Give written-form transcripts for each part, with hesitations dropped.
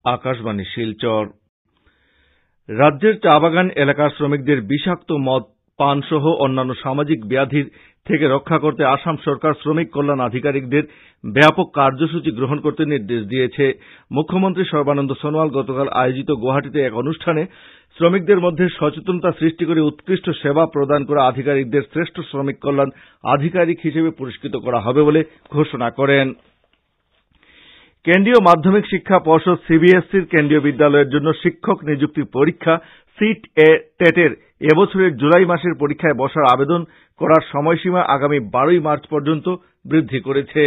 আকাশবাণী শিলচর। রাজ্যের চা বাগান এলাকার শ্রমিকদের বিষাক্ত মদ পান সহ অন্যান্য সামাজিক ব্যাধির থেকে রক্ষা করতে আসাম সরকার শ্রমিক কল্যাণ আধিকারিকদের ব্যাপক কার্যসূচী গ্রহণ করতে নির্দেশ দিয়েছে। মুখ্যমন্ত্রী সর্বানন্দ সোনোয়াল গতকাল আয়োজিত গুয়াহাটিতে এক অনুষ্ঠানে শ্রমিকদের মধ্যে সচেতনতা সৃষ্টি করে উৎকৃষ্ট সেবা প্রদান করা আধিকারিকদের শ্রেষ্ঠ শ্রমিক কল্যাণ আধিকারিক হিসেবে পুরস্কৃত করা হবে বলে ঘোষণা করেন। কেন্দ্রীয় মাধ্যমিক শিক্ষা পর্ষদ সিবিএসইর কেন্দ্রীয় বিদ্যালয়ের জন্য শিক্ষক নিযুক্তির পরীক্ষা সিট-এ-টেটের এবছরের জুলাই মাসের পরীক্ষায় বসার আবেদন করার সময়সীমা আগামী 12ই মার্চ পর্যন্ত বৃদ্ধি করেছে।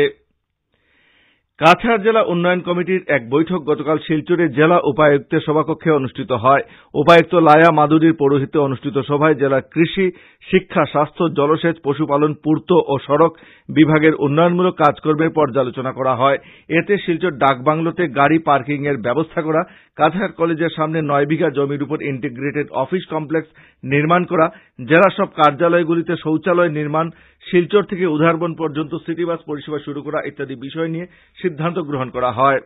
কাছাড় জেলা উন্নয়ন কমিটির এক বৈঠক গতকাল শিলচরে জেলা উপায়ুক্তের সভাকক্ষে অনুষ্ঠিত হয়। উপায়ুক্ত লায়া মাদুরীর পৌরোহিত্যে অনুষ্ঠিত সভায় জেলার কৃষি, শিক্ষা, স্বাস্থ্য, জলসেচ, পশুপালন, পূর্ত ও সড়ক বিভাগের উন্নয়নমূলক কাজকর্মের পর্যালোচনা করা হয়। এতে শিলচর ডাকবাংলোতে গাড়ি পার্কিং এর ব্যবস্থা করা, কাছাড় কলেজের সামনে 9 বিঘা জমির উপর ইন্টিগ্রেটেড অফিস কমপ্লেক্স নির্মাণ করা, জেলার সব কার্যালয়গুলিতে শৌচালয় নির্মাণ, শিলচর থেকে উধারবন পর্যন্ত সিটি বাস পরিষেবা শুরু করা ইত্যাদি বিষয় নিয়ে সিদ্ধান্ত গ্রহণ করা হয়।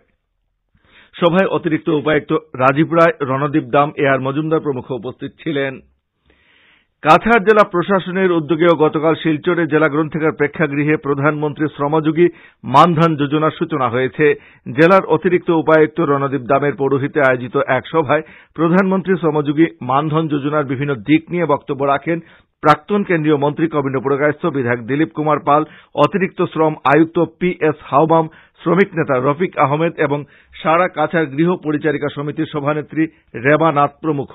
সভায় অতিরিক্ত উপায়ুক্ত রাজীব রায়, রণদীপ দাম, এ.আর. মজুমদার প্রমুখ উপস্থিত ছিলেন। কাছাড় জেলা প্রশাসনের উদ্যোগেও গতকাল শিলচরে জেলা গ্রন্থাগার প্রেক্ষাগৃহে প্রধানমন্ত্রী শ্রমযোগী মানধন যোজনার সূচনা হয়েছে। জেলার অতিরিক্ত উপায়ুক্ত রণদীপ দামের পৌরোহিত্যে আয়োজিত এক সভায় প্রধানমন্ত্রী শ্রমযোগী মানধন যোজনার বিভিন্ন দিক নিয়ে বক্তব্য রাখেন প্রাক্তন কেন্দ্রীয় মন্ত্রী কবীন্দ্র পুরকায়স্থ, বিধায়ক দিলীপ কুমার পাল, অতিরিক্ত শ্রম আয়ুক্ত পি.এস. হাওবাম, শ্রমিক নেতা রফিক আহমেদ এবং সারা কাছাড় গৃহ পরিচারিকা সমিতির সভানেত্রী রেবা নাথ প্রমুখ।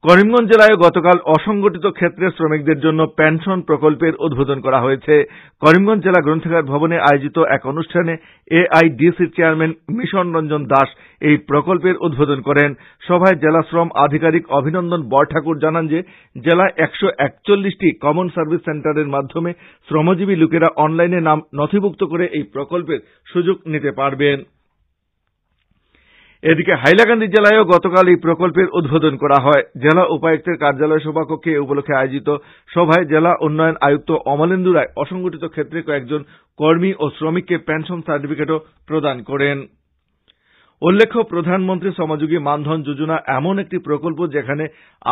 করিমগঞ্জ জেলায় গতকাল অসংগঠিত ক্ষেত্রের শ্রমিকদের জন্য পেনশন প্রকল্পের উদ্বোধন করা হয়েছে। করিমগঞ্জ জেলা গ্রন্থাগার ভবনে আয়োজিত এক অনুষ্ঠানে এআইডিসির চেয়ারম্যান মিশন রঞ্জন দাস এই প্রকল্পের উদ্বোধন করেন। সভায় জেলা শ্রম আধিকারিক অভিনন্দন বরঠাকুর জানান যে জেলায় 141টি কমন সার্ভিস সেন্টারের মাধ্যমে শ্রমজীবী লোকেরা অনলাইনে নাম নথিভুক্ত করে এই প্রকল্পের সুযোগ নিতে পারবেন। এদিকে হাইলাকান্দি জেলায়ও গতকাল এই প্রকল্পের উদ্বোধন করা হয়। জেলা উপায়ুক্তের কার্যালয় সভাকক্ষে এ উপলক্ষে আয়োজিত সভায় জেলা উন্নয়ন আয়ুক্ত অমলেন্দু রায় অসংগঠিত ক্ষেত্রে কয়েকজন কর্মী ও শ্রমিককে পেনশন সার্টিফিকেটও প্রদান করেন। উল্লেখ্য, প্রধানমন্ত্রী শ্রমযোগী মানধন যোজনা এমন একটি প্রকল্প যেখানে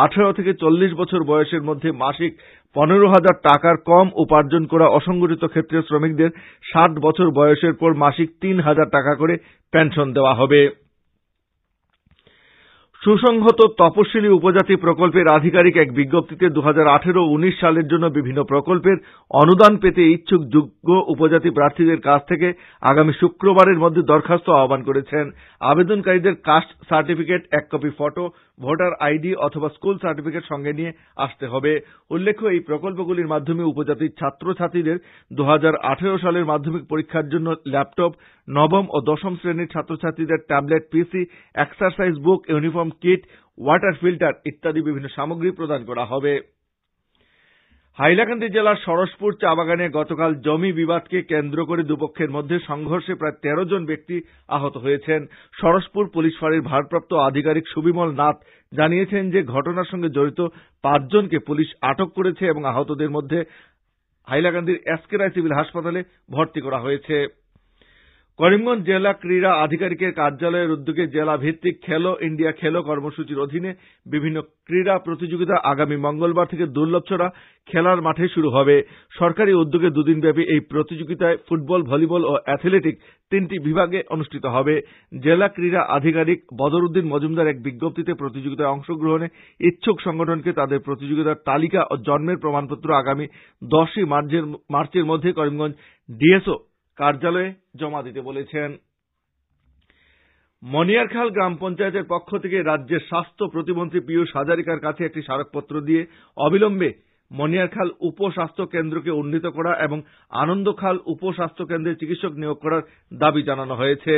18 থেকে 40 বছর বয়সের মধ্যে মাসিক 15,000 টাকার কম উপার্জন করা অসংগঠিত ক্ষেত্রের শ্রমিকদের 60 বছর বয়সের পর মাসিক 3,000 টাকা করে পেনশন দেওয়া হবে। সুসংহত তপশিলি উপজাতি প্রকল্পের আধিকারিক এক বিজ্ঞপ্তিতে 2018-19 সালের জন্য বিভিন্ন প্রকল্পের অনুদান পেতে ইচ্ছুক যোগ্য উপজাতি প্রার্থীদের কাছ থেকে আগামী শুক্রবারের মধ্যে দরখাস্ত আহ্বান করেছেন। আবেদনকারীদের কাস্ট সার্টিফিকেট, এক কপি ফটো, ভোটার আইডি অথবা স্কুল সার্টিফিকেট সঙ্গে নিয়ে আসতে হবে। উল্লেখ্য, এই প্রকল্পগুলির মাধ্যমে উপজাতির ছাত্রছাত্রীদের 2018 সালের মাধ্যমিক পরীক্ষার জন্য ল্যাপটপ, নবম ও দশম শ্রেণীর ছাত্রছাত্রীদের tablet, PC, exercise book, uniform kit, water filter ইত্যাদি বিভিন্ন সামগ্রী প্রদান করা হবে। হাইলাকান্দি জেলার সরসপুর চা বাগানে গতকাল জমি বিবাদকে কেন্দ্র করে দুপক্ষের মধ্যে সংঘর্ষে প্রায় 13 জন ব্যক্তি আহত হয়েছেন। সরসপুর পুলিশ ফাঁড়ির ভারপ্রাপ্ত আধিকারিক সুবিমল নাথ জানিয়েছেন যে ঘটনার সঙ্গে জড়িত 5 জনকে পুলিশ আটক করেছে এবং আহতদের মধ্যে হাইলাকান্দির এসকে রায় সিভিল হাসপাতালে ভর্তি করা হয়েছে। করিমগঞ্জ জেলা ক্রীড়া আধিকারিকের কার্যালয়ের উদ্যোগে জেলা ভিত্তিক খেলো ইন্ডিয়া খেলো কর্মসূচির অধীনে বিভিন্ন ক্রীড়া প্রতিযোগিতা আগামী মঙ্গলবার থেকে দুর্লভছড়া খেলার মাঠে শুরু হবে। সরকারি উদ্যোগে দুদিনব্যাপী এই প্রতিযোগিতায় ফুটবল, ভলিবল ও অ্যাথলেটিক 3টি বিভাগে অনুষ্ঠিত হবে। জেলা ক্রীড়া আধিকারিক বদরউদ্দিন মজুমদার এক বিজ্ঞপ্তিতে প্রতিযোগিতায় অংশগ্রহণে ইচ্ছুক সংগঠনকে তাদের প্রতিযোগিতার তালিকা ও জন্মের প্রমাণপত্র আগামী 10ই মার্চের মধ্যে করিমগঞ্জ ডিএসও কার্যালয়ে জমা দিতে বলেছেন। মনিয়ারখাল গ্রাম পঞ্চায়েতের পক্ষ থেকে রাজ্যের স্বাস্থ্য প্রতিমন্ত্রী পীযূষ হাজারিকার কাছে একটি স্মারকপত্র দিয়ে অবিলম্বে মনিয়ারখাল উপ স্বাস্থ্য কেন্দ্রকে উন্নীত করা এবং আনন্দখাল উপ স্বাস্থ্য কেন্দ্রে চিকিৎসক নিয়োগ করার দাবি জানানো হয়েছে।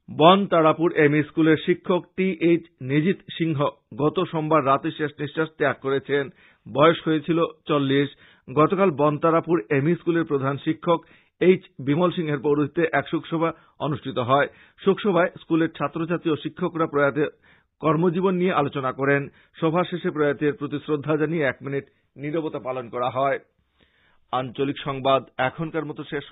বনতারাপুর এমই স্কুলের শিক্ষক টি.এইচ. নিজিত সিংহ গত সোমবার রাতে শেষ নিঃশ্বাস ত্যাগ করেছেন। বয়স হয়েছিল 40। গতকাল বনতারাপুর এমই স্কুলের প্রধান শিক্ষক এইচ. বিমল সিংহের পৌরোহিত্যে এক শোকসভা অনুষ্ঠিত হয়। শোকসভায় স্কুলের ছাত্রছাত্রী ও শিক্ষকরা প্রয়াতের কর্মজীবন নিয়ে আলোচনা করেন। সভা শেষে প্রয়াতের প্রতি শ্রদ্ধা জানিয়ে 1 মিনিট নীরবতা পালন করা হয়। আঞ্চলিক সংবাদ এখনকার মতো শেষ